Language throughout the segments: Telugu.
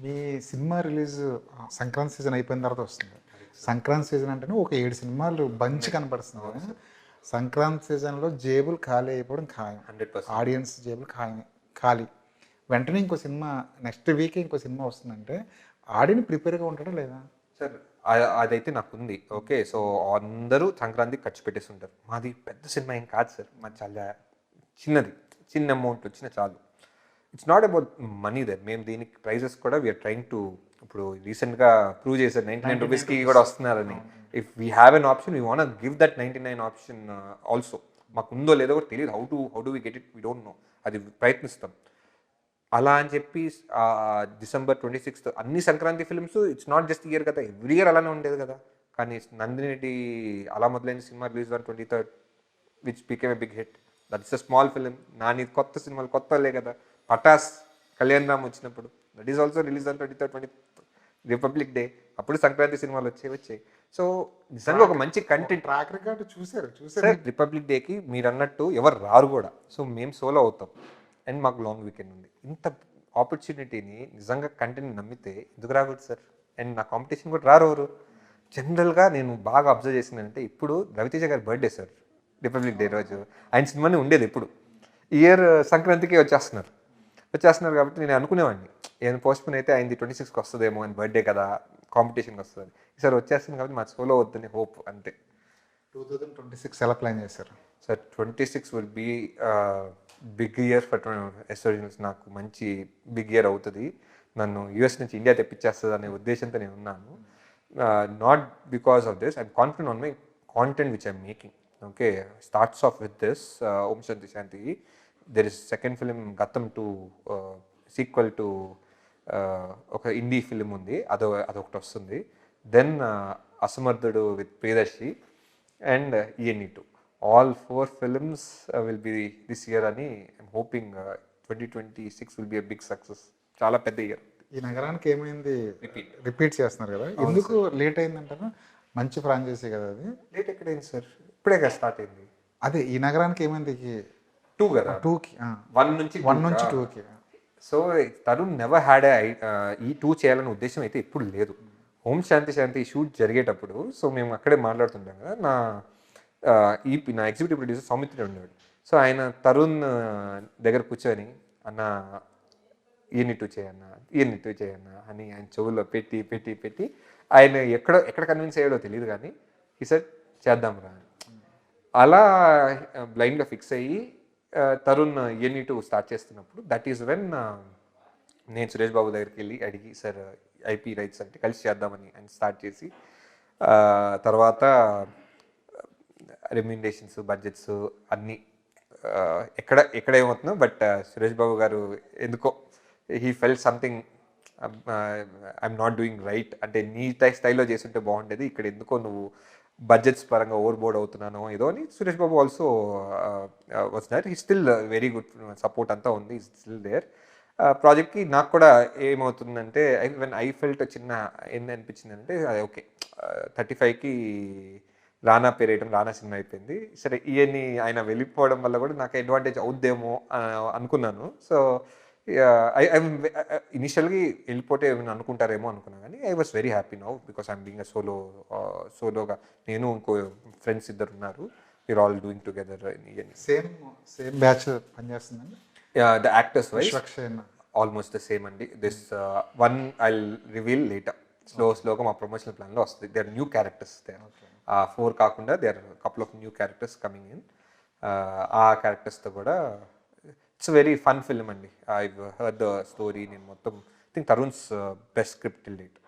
మీ సినిమా రిలీజ్ సంక్రాంతి సీజన్ అయిపోయిన తర్వాత వస్తుంది. సంక్రాంతి సీజన్ అంటేనే ఒక 7 సినిమాలు బంచ్ కనపడుతుంది. సంక్రాంతి సీజన్లో జేబులు ఖాళీ అయిపోవడం ఖాయం. 100%. ఆడియన్స్ జేబులు ఖాళీ. వెంటనే ఇంకో సినిమా నెక్స్ట్ వీక్ ఇంకో సినిమా వస్తుందంటే ఆడియన్స్ ప్రిపేర్గా ఉంటాడా లేదా? సార్ అదైతే నాకు ఉంది. ఓకే. సో అందరూ సంక్రాంతికి ఖర్చు పెట్టేస్తుంటారు. మాది పెద్ద సినిమా ఏం కాదు సార్. మాది చాలా చిన్న అమౌంట్ వచ్చినా చాలు. It's not about money there. మేము దీనికి ప్రైజెస్ కూడా వీఆర్ ట్రైంగ్ టు ఇప్పుడు రీసెంట్గా ప్రూవ్ చేశారు 99 రూపీస్కి కూడా వస్తున్నారని. If we have an option we want give that 99 option also. మాకు ఉందో లేదో కూడా తెలియదు. How do we get it we don't know. అది ప్రయత్నిస్తాం. అలా అని చెప్పి December 26th అన్ని Sankranti films it's not just year కదా, ఎవ్రీ ఇయర్ అలానే ఉండేది కదా. కానీ నందిని రెడ్డి అలా మొదలైన సినిమా release on 23rd which became a big hit. That is a small film. Nani కొత్త సినిమాలు కొత్తలే కదా. పటాస్ కళ్యాణ్ రామ్ వచ్చినప్పుడు that is also release on 23rd republic day. అప్పుడు సంక్రాంతి సినిమాలు వచ్చాయి. సో నిజంగా ఒక మంచి కంటెంట్ ట్రాక్ రికార్డ్ చూసారు. రిపబ్లిక్ డేకి మీరు అన్నట్టు ఎవరు రారు కూడా. సో మేము సోలో అవుతాం అండ్ మాకు లాంగ్ వీకెండ్ ఉంది. ఇంత ఆపర్చునిటీని నిజంగా కంటెంట్ నమ్మితే ఎందుకు రాకూడదు సార్? అండ్ నా కాంపిటీషన్ కూడా రారు. జనరల్గా నేను బాగా అబ్జర్వ్ చేసిందంటే ఇప్పుడు రవితేజ గారి బర్త్డే సార్, రిపబ్లిక్ డే రోజు. ఆయన సినిమానే ఉండేది ఎప్పుడు. ఇయర్ సంక్రాంతికి వచ్చేస్తున్నారు కాబట్టి నేను అనుకునేవాడిని ఏదైనా పోస్ట్పోన్ అయితే ఆయనది 26కి వస్తుందేమో, ఆయన బర్త్డే కదా, కాంపిటీషన్కి వస్తుంది. ఈసారి వచ్చేస్తుంది కాబట్టి మా సోలో వద్దని హోప్ అంతే. 2026 ఎలా ప్లాన్ చేశారు sir? 26 will be big year for s originals. నాకు మంచి బిగ్ ఇయర్ అవుతుంది. నన్ను యూఎస్ నుంచి ఇండియా తెప్పించేస్తుంది అనే ఉద్దేశంతో నేను ఉన్నాను. Not because of this, I'm confident on my content which I'm making. Okay, starts off with this Om Shanti Shanti. There is second film Gatham to sequel to ఒక హిందీ ఫిలిం ఉంది, అదొకటి వస్తుంది. Then Asamarthudu with Priyadarshi and E N E 2. All 4 films will be this year అని I'm hoping 2026 will be a big success. చాలా పెద్ద ఇయర్. ఈ నగరానికి ఏమైంది రిపీట్ చేస్తున్నారు కదా, ఎందుకు లేట్ అయిందంటారా? మంచి ఫ్రాంచైజీ కదా అది. లేట్ ఎక్కడైంది సార్? ఇప్పుడే కదా స్టార్ట్ అయింది. అదే ఈ నగరానికి ఏమైంది 2 కదా, 2కి 1 నుంచి 2కి. సో తరుణ్ నెవర్ హ్యాడ్ ఈ 2 చేయాలనే ఉద్దేశం అయితే ఎప్పుడు లేదు. ఓం శాంతి షూట్ జరిగేటప్పుడు సో మేము అక్కడే మాట్లాడుతుంటాం కదా, నా ఎగ్జిక్యూటివ్ ప్రొడ్యూసర్ సౌమిత్రి ఉండేవాడు. సో ఆయన తరుణ్ దగ్గర కూర్చొని అన్న ఈఎన్ఈ 2 చేయన్నా అని ఆయన చెవుల్లో పెట్టి ఆయన ఎక్కడ కన్విన్స్ అయ్యాడో తెలియదు కానీ ఈ సార్ చేద్దాం రా. అలా బ్లైండ్గా ఫిక్స్ అయ్యి తరుణ్ ఈఎన్ఈ 2 స్టార్ట్ చేస్తున్నప్పుడు దట్ ఈస్ వెన్ నేను సురేష్ బాబు దగ్గరికి వెళ్ళి అడిగి సార్ ఐపీ రైట్స్ అంటే కలిసి చేద్దామని ఆయన స్టార్ట్ చేసి తర్వాత రెమ్యునరేషన్స్ బడ్జెట్స్ అన్నీ ఎక్కడ ఏమవుతుందో. బట్ సురేష్ బాబు గారు ఎందుకో he felt something I'm not doing right, అంటే నీ స్టైల్లో చేస్తుంటే బాగుండేది, ఇక్కడ ఎందుకో నువ్వు బడ్జెట్స్ పరంగా ఓవర్ బోర్డ్ అవుతున్నానో ఏదో అని. Suresh Babu also was there. He still very good support అంతా ఉంది, స్టిల్ దేర్. ప్రాజెక్ట్కి నాకు కూడా ఏమవుతుందంటే ఐ ఫెల్ట్ చిన్న ఏంది అనిపించింది అంటే ఓకే 35కి రానా పేరేయడం, రానా సినిమా అయిపోయింది సరే, ఈయన్ని ఆయన వెళ్ళిపోవడం వల్ల కూడా నాకు అడ్వాంటేజ్ అవుద్దేమో అనుకున్నాను. సో ఇనిషియల్గా వెళ్ళిపోతే ఏమైనా అనుకుంటారేమో అనుకున్నాను కానీ I was very happy now because I'm being a సోలోగా. నేను ఇంకో ఫ్రెండ్స్ ఇద్దరు ఉన్నారు, we're all doing together. Same batch పనిచేస్తుందండి. The actors wise almost the same అండి. This one I reveal later. స్లోగా మా ప్రమోషనల్ ప్లాన్లో వస్తుంది. They are new characters. They 4 కాకుండా they are couple of new characters coming in. ఆ క్యారెక్టర్స్తో కూడా ఇట్స్ వెరీ ఫన్ ఫిల్మ్ అండి. I heard the story. నేను మొత్తం think Tarun's best script till date.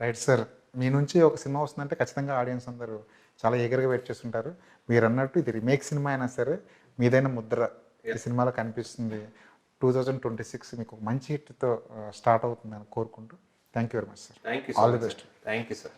Right sir, మీ నుంచి ఒక సినిమా వస్తుందంటే ఖచ్చితంగా ఆడియన్స్ అందరూ చాలా ఈగర్గా వెయిట్ చేస్తుంటారు. మీరు అన్నట్టు ఇది రీమేక్ సినిమా అయినా సరే మీదైన ముద్ర ఈ సినిమాలో కనిపిస్తుంది. 2026 మీకు మంచి హిట్తో స్టార్ట్ అవుతుందని కోరుకుంటూ thank you very much sir. Thank you. All the best. Thank you sir.